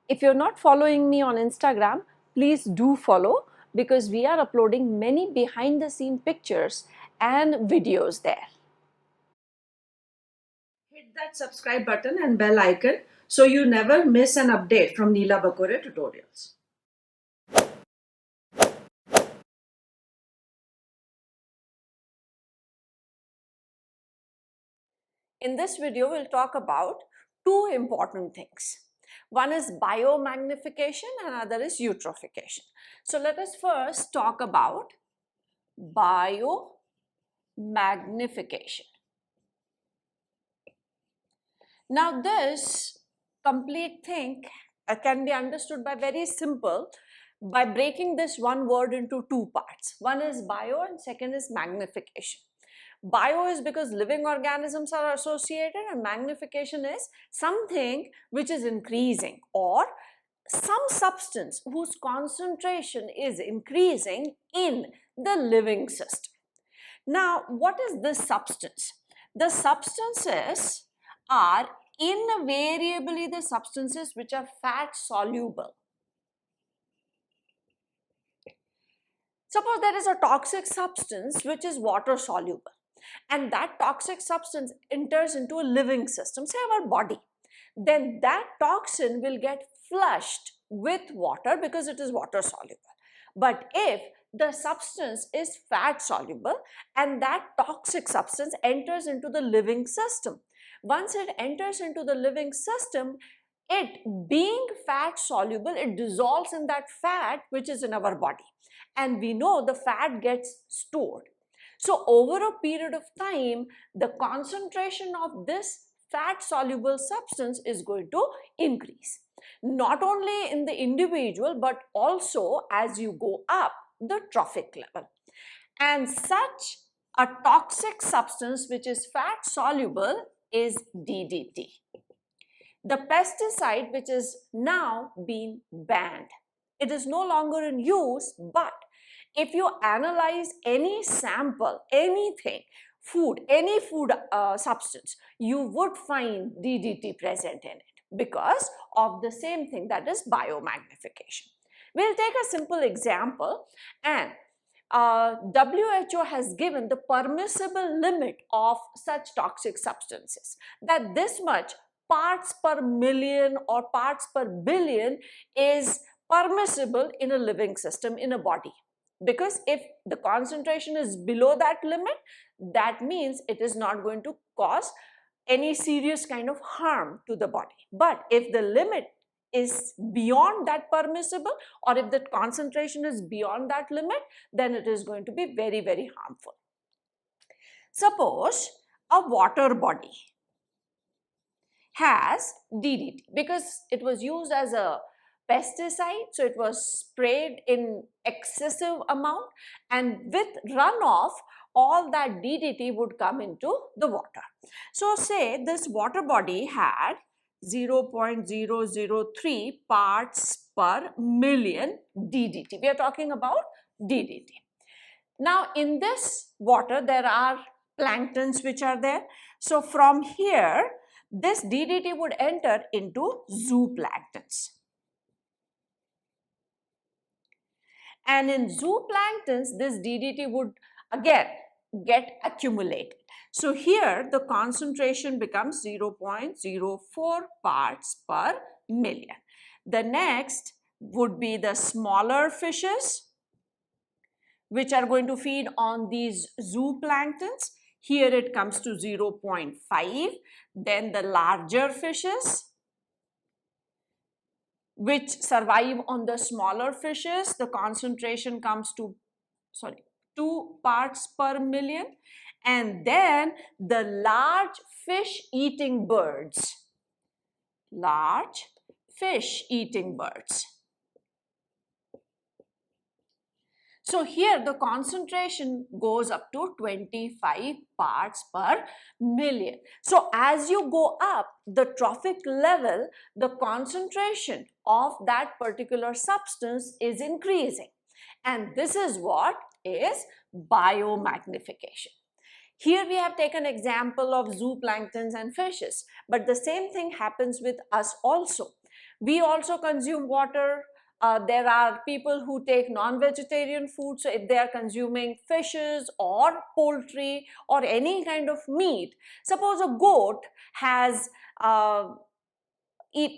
If you're not following me on Instagram, please do follow, because we are uploading many behind the scene pictures and videos there. Hit that subscribe button and bell icon so you never miss an update from Neela Bakure Tutorials. In this video, we'll talk about two important things. One is biomagnification and other is eutrophication. So let us first talk about biomagnification. Now this complete thing can be understood by very simple, by breaking this one word into two parts. One is bio and second is magnification. Bio is because living organisms are associated, and magnification is something which is increasing, or some substance whose concentration is increasing in the living system. Now, what is this substance? The substances are invariably the substances which are fat soluble. Suppose there is a toxic substance which is water soluble, and that toxic substance enters into a living system, say our body. Then that toxin will get flushed with water because it is water soluble. But if the substance is fat soluble and that toxic substance enters into the living system, once it enters into the living system, it being fat soluble, it dissolves in that fat which is in our body, and we know the fat gets stored. So over a period of time, the concentration of this fat soluble substance is going to increase, not only in the individual but also as you go up the trophic level. And such a toxic substance which is fat soluble is DDT, the pesticide which is now being banned. It is no longer in use, but if you analyze any sample, anything, food, any food substance, you would find DDT present in it because of the same thing, that is biomagnification. We'll take a simple example, and WHO has given the permissible limit of such toxic substances, that this much parts per million or parts per billion is permissible in a living system, in a body. Because if the concentration is below that limit, that means it is not going to cause any serious kind of harm to the body. But if the limit is beyond that permissible, or if the concentration is beyond that limit, then it is going to be very, very harmful. Suppose a water body has DDT because it was used as a pesticide, so it was sprayed in excessive amount, and with runoff all that DDT would come into the water. So say this water body had 0.003 parts per million DDT. We are talking about DDT. Now in this water there are planktons which are there. So from here this DDT would enter into zooplanktons. And in zooplanktons, this DDT would again get accumulated. So here the concentration becomes 0.04 parts per million. The next would be the smaller fishes which are going to feed on these zooplanktons. Here it comes to 0.5. Then the larger fishes which survive on the smaller fishes, the concentration comes to 2 parts per million. And then the large fish eating birds, So here the concentration goes up to 25 parts per million. So as you go up the trophic level, the concentration of that particular substance is increasing. And this is what is biomagnification. Here we have taken example of zooplanktons and fishes, but the same thing happens with us also. We also consume water. There are people who take non-vegetarian food, so if they are consuming fishes or poultry or any kind of meat, suppose a goat has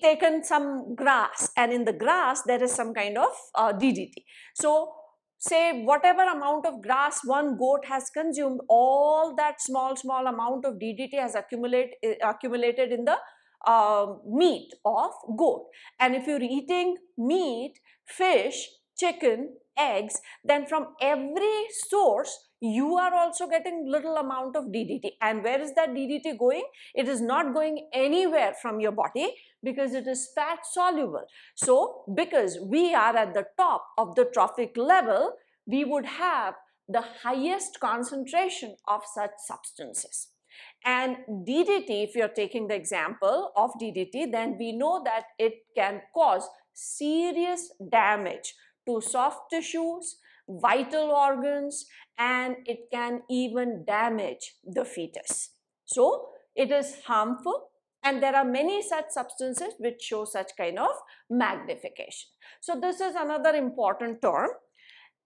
taken some grass, and in the grass there is some kind of DDT. So say whatever amount of grass one goat has consumed, all that small amount of DDT has accumulated in the meat of goat. And if you're eating meat, fish, chicken, eggs, then from every source you are also getting little amount of DDT. And where is that DDT going? It is not going anywhere from your body, because it is fat soluble. So because we are at the top of the trophic level, we would have the highest concentration of such substances. And DDT, if you're taking the example of DDT, then we know that it can cause serious damage to soft tissues, vital organs, and it can even damage the fetus. So it is harmful, and there are many such substances which show such kind of magnification. So this is another important term.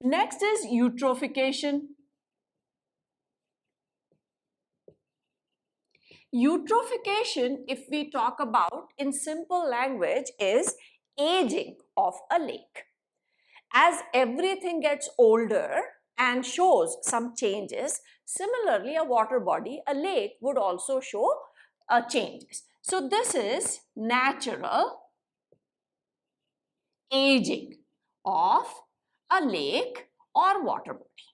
Next is eutrophication. Eutrophication, if we talk about in simple language, is aging of a lake. As everything gets older and shows some changes, similarly a water body, a lake, would also show changes. So this is natural aging of a lake or water body.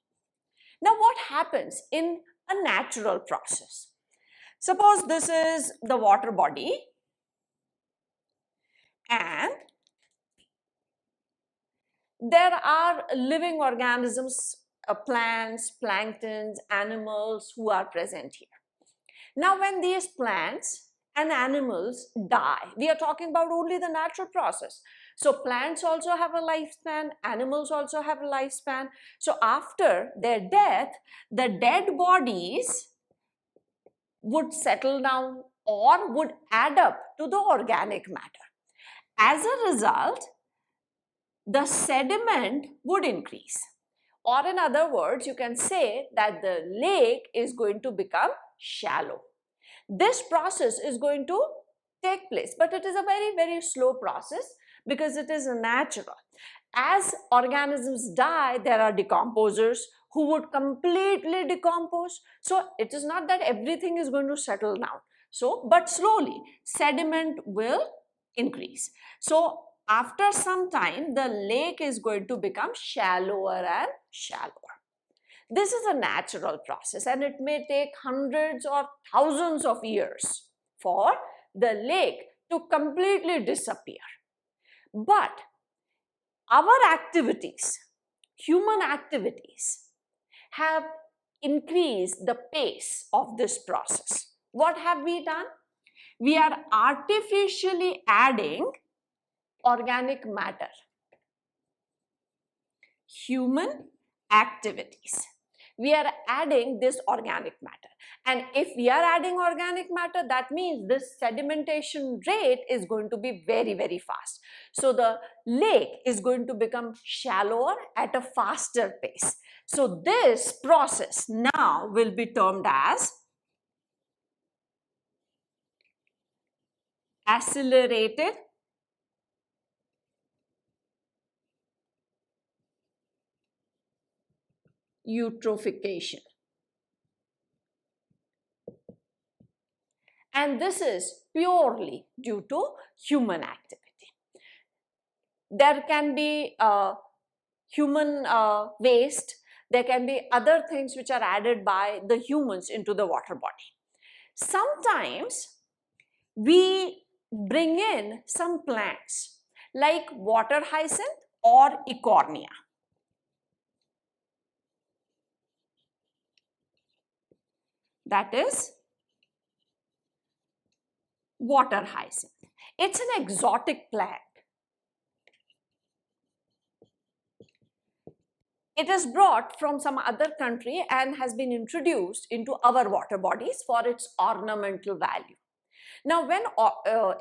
Now what happens in a natural process? Suppose this is the water body, and there are living organisms, plants, planktons, animals who are present here. Now when these plants and animals die, we are talking about only the natural process. So plants also have a lifespan, animals also have a lifespan. So after their death, the dead bodies would settle down or would add up to the organic matter. As a result, the sediment would increase. Or in other words, you can say that the lake is going to become shallow. This process is going to take place, but it is a very slow process because it is natural. As organisms die, there are decomposers who would completely decompose. So it is not that everything is going to settle down. So, but slowly sediment will increase. So after some time, the lake is going to become shallower and shallower. This is a natural process, and it may take hundreds or thousands of years for the lake to completely disappear. But our activities, human activities, have increased the pace of this process. What have we done? We are artificially adding organic matter. Human activities. We are adding this organic matter. And if we are adding organic matter, that means this sedimentation rate is going to be very fast. So the lake is going to become shallower at a faster pace. So this process now will be termed as accelerated eutrophication. And this is purely due to human activity. There can be human waste, there can be other things which are added by the humans into the water body. Sometimes we bring in some plants like water hyacinth or ecornia. That is water hyacinth. It's an exotic plant. It is brought from some other country and has been introduced into our water bodies for its ornamental value. Now, when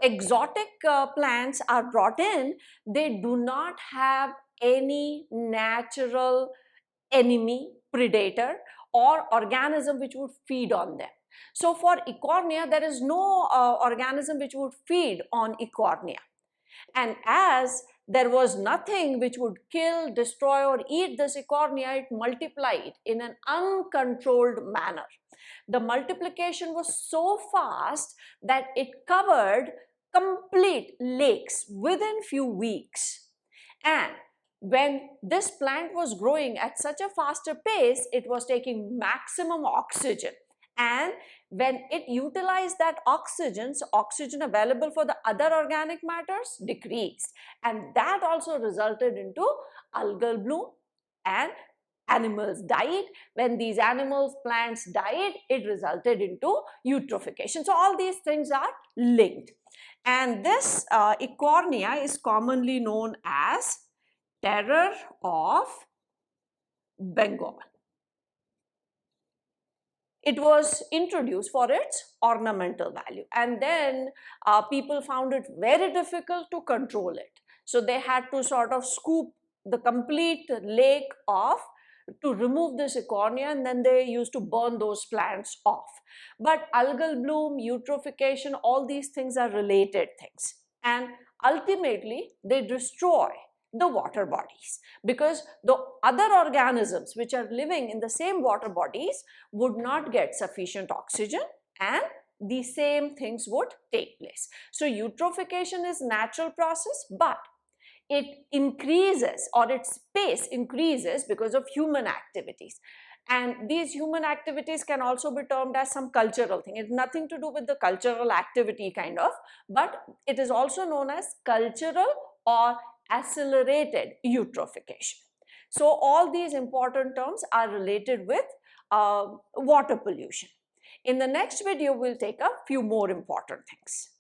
exotic plants are brought in, they do not have any natural enemy, predator, or organism which would feed on them. So for Ecornia, there is no organism which would feed on Ecornia. And as there was nothing which would kill, destroy, or eat this Ecornia, it multiplied in an uncontrolled manner. The multiplication was so fast that it covered complete lakes within few weeks. And when this plant was growing at such a faster pace, it was taking maximum oxygen. And when it utilized that oxygen, so oxygen available for the other organic matters decreased. And that also resulted into algal bloom, and animals died. When these animals, plants died, it resulted into eutrophication. So all these things are linked. And this Ecornia is commonly known as terror of Bengal. It was introduced for its ornamental value, and then people found it very difficult to control it. So they had to sort of scoop the complete lake off to remove this Ecornia, and then they used to burn those plants off. But algal bloom, eutrophication, all these things are related things, and ultimately they destroy the water bodies, because the other organisms which are living in the same water bodies would not get sufficient oxygen, and the same things would take place. So eutrophication is natural process, but it increases, or its pace increases, because of human activities. And these human activities can also be termed as some cultural thing. It's nothing to do with the cultural activity kind of, but it is also known as cultural or accelerated eutrophication. So all these important terms are related with water pollution. In the next video, we'll take a few more important things.